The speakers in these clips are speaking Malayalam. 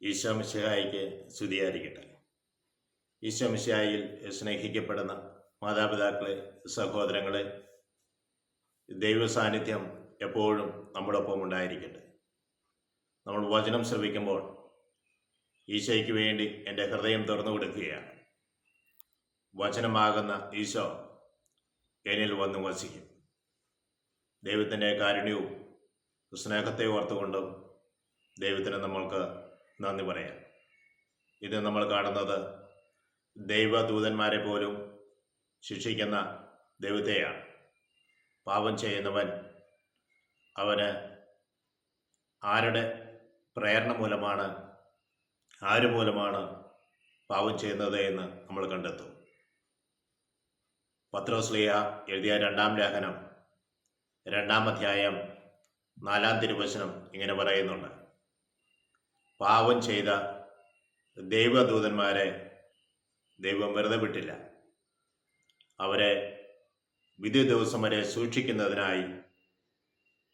ഈശോ മിശിഹായിക്ക് സ്തുതിയായിരിക്കട്ടെ. ഈശോ മിശിഹായിൽ സ്നേഹിക്കപ്പെടുന്ന മാതാപിതാക്കളെ, സഹോദരങ്ങളെ, ദൈവ സാന്നിധ്യം എപ്പോഴും നമ്മോടൊപ്പം ഉണ്ടായിരിക്കട്ടെ. നമ്മൾ വചനം ശ്രവിക്കുമ്പോൾ ഈശോയ്ക്ക് വേണ്ടി എൻ്റെ ഹൃദയം തുറന്നു കൊടുക്കുകയാണ്. വചനമാകുന്ന ഈശോ എന്നിൽ വന്ന് വസിക്കും. ദൈവത്തിൻ്റെ കാരുണ്യവും സ്നേഹത്തെ ഓർത്തുകൊണ്ടും ദൈവത്തിന് നമ്മൾക്ക് നന്ദി പറയാം. ഇത് നമ്മൾ കാണുന്നത് ദൈവദൂതന്മാരെ പോലും ശിക്ഷിക്കുന്ന ദൈവത്തെയാണ്. പാപം ചെയ്യുന്നവൻ അവന് ആരുടെ പ്രേരണ മൂലമാണ്, ആര് മൂലമാണ് പാപം ചെയ്യുന്നത് എന്ന് നമ്മൾ കണ്ടെത്തും. പത്രോസ്ലീഹ എഴുതിയ 2-ാം ലേഖനം 2-ാം അധ്യായം 4-ാം തിരുവചനം ഇങ്ങനെ പറയുന്നുണ്ട്: പാപം ചെയ്ത ദൈവദൂതന്മാരെ ദൈവം വെറുതെ വിട്ടില്ല, അവരെ വിധി ദിവസം വരെ സൂക്ഷിക്കുന്നതിനായി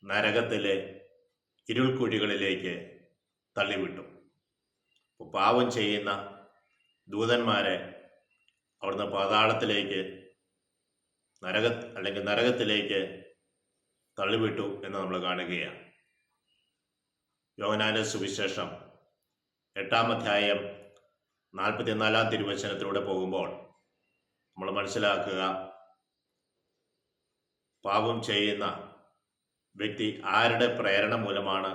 നരകത്തിലെ ഇരുൾക്കുഴികളിലേക്ക് തള്ളിവിട്ടു. പാപം ചെയ്യുന്ന ദൂതന്മാരെ അവിടുന്ന് പാതാളത്തിലേക്ക്, നരകത്തിലേക്ക് തള്ളിവിട്ടു എന്ന് നമ്മൾ കാണുകയാണ്. യോഹന്നാന്റെ സുവിശേഷം 8-ാം അധ്യായം 44-ാം തിരുവചനത്തിലൂടെ പോകുമ്പോൾ നമ്മൾ മനസ്സിലാക്കുക, പാപം ചെയ്യുന്ന വ്യക്തി ആരുടെ പ്രേരണ മൂലമാണ്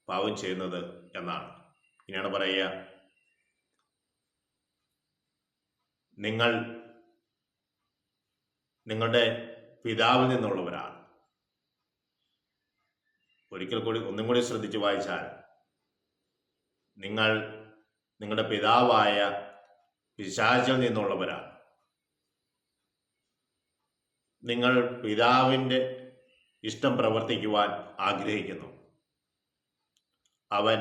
പാപം ചെയ്യുന്നത് എന്നാണ്. ഇങ്ങനെയാണ് പറയുക: നിങ്ങൾ നിങ്ങളുടെ പിതാവിൽ നിന്നുള്ളവരാണ്. ഒന്നും കൂടി ശ്രദ്ധിച്ച് വായിച്ചാൽ, നിങ്ങൾ നിങ്ങളുടെ പിതാവായ പിശാചിൽ നിന്നുള്ളവരാണ്. നിങ്ങൾ പിതാവിൻ്റെ ഇഷ്ടം പ്രവർത്തിക്കുവാൻ ആഗ്രഹിക്കുന്നു. അവൻ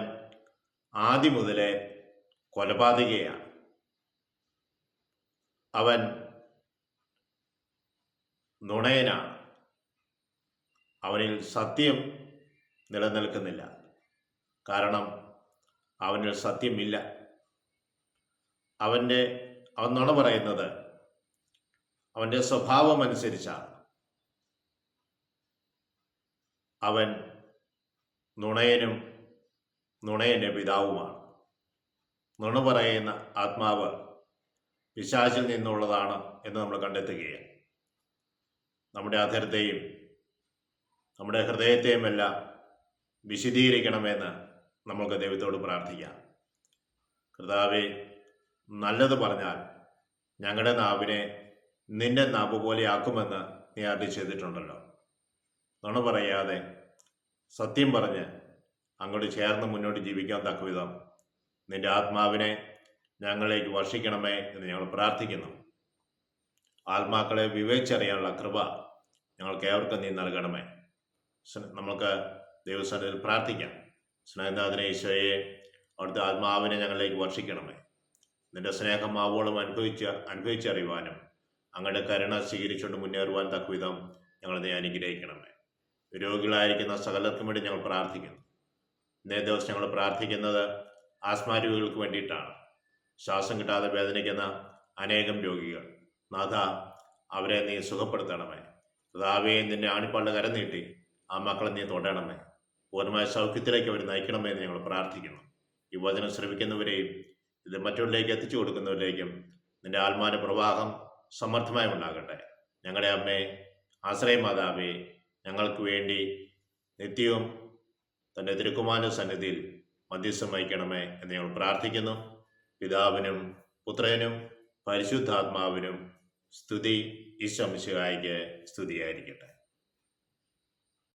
ആദ്യം മുതലേ കൊലപാതകയാണ്. അവൻ നുണയനാണ്. അവനിൽ സത്യം നിലനിൽക്കുന്നില്ല, കാരണം അവനിൽ സത്യമില്ല. അവൻ നുണ പറയുന്നത് അവൻ്റെ സ്വഭാവം അനുസരിച്ചാണ്. അവൻ നുണയനും നുണയൻ്റെ പിതാവുമാണ്. നുണ പറയുന്ന ആത്മാവ് പിശാചിൽ നിന്നുള്ളതാണ് എന്ന് നമ്മൾ കണ്ടെത്തുകയാണ്. നമ്മുടെ അധരത്തെയും നമ്മുടെ ഹൃദയത്തെയുമെല്ലാം വിശദീകരിക്കണമെന്ന് നമുക്ക് ദൈവത്തോട് പ്രാർത്ഥിക്കാം. കർത്താവേ, നല്ലത് പറഞ്ഞാൽ ഞങ്ങളുടെ നാവിനെ നിന്റെ നാവ് പോലെ ആക്കുമെന്ന് നീ അരുളി ചെയ്തിട്ടുണ്ടല്ലോ. നുണ പറയാതെ സത്യം പറഞ്ഞ് അങ്ങോട്ട് ചേർന്ന് മുന്നോട്ട് ജീവിക്കാൻ തക്കവിധം നിന്റെ ആത്മാവിനെ ഞങ്ങളിലേക്ക് വർഷിക്കണമേ എന്ന് ഞങ്ങൾ പ്രാർത്ഥിക്കുന്നു. ആത്മാക്കളെ വിവേചിച്ചറിയാനുള്ള കൃപ ഞങ്ങൾക്ക് ഏവർക്കും നീ നൽകണമേ. നമുക്ക് ദൈവസന്നിധിയിൽ പ്രാർത്ഥിക്കാം. സ്നേഹനാഥനെ ഈശോയെ, അവിടുത്തെ ആത്മാവിനെ ഞങ്ങളിലേക്ക് വർഷിക്കണമേ. നിന്റെ സ്നേഹം ആവോളം അനുഭവിച്ചറിയുവാനും അങ്ങയുടെ കരുണ സ്വീകരിച്ചുകൊണ്ട് മുന്നേറുവാൻ തക്കവിധം ഞങ്ങൾ നീ അനുഗ്രഹിക്കണമേ. രോഗികളായിരിക്കുന്ന സകലർക്കും വേണ്ടി ഞങ്ങൾ പ്രാർത്ഥിക്കുന്നു. ഇന്നേ ദിവസം ഞങ്ങൾ പ്രാർത്ഥിക്കുന്നത് ആസ്മാ രോഗികൾക്ക് വേണ്ടിയിട്ടാണ്. ശ്വാസം കിട്ടാതെ വേദനിക്കുന്ന അനേകം രോഗികൾ, നാഥ, അവരെ നീ സുഖപ്പെടുത്തണമേ. കർത്താവേ, നിന്റെ ആണിപ്പാളിന്റെ കരം നീട്ടി ആ മക്കളെ നീ തൊടണമേ. പൂർണ്ണമായ സൗഖ്യത്തിലേക്ക് അവർ നയിക്കണമേ എന്ന് ഞങ്ങൾ പ്രാർത്ഥിക്കുന്നു. ഈ വചനം ശ്രമിക്കുന്നവരെയും ഇത് മറ്റുള്ളവരിലേക്ക് എത്തിച്ചു കൊടുക്കുന്നവരിലേക്കും നിന്റെ ആത്മാവിന്റെ പ്രവാഹം സമർത്ഥമായി ഉണ്ടാകട്ടെ. ഞങ്ങളുടെ അമ്മേ, ആശ്രയമാതാവേ, ഞങ്ങൾക്ക് വേണ്ടി നിത്യവും തൻ്റെ തിരുക്കുമാരന്റെ സന്നിധിയിൽ മധ്യസ്ഥം വഹിക്കണമേ എന്ന് ഞങ്ങൾ പ്രാർത്ഥിക്കുന്നു. പിതാവിനും പുത്രനും പരിശുദ്ധാത്മാവിനും സ്തുതി. ഈശോ മിശിഹായിക്ക് സ്തുതിയായിരിക്കട്ടെ.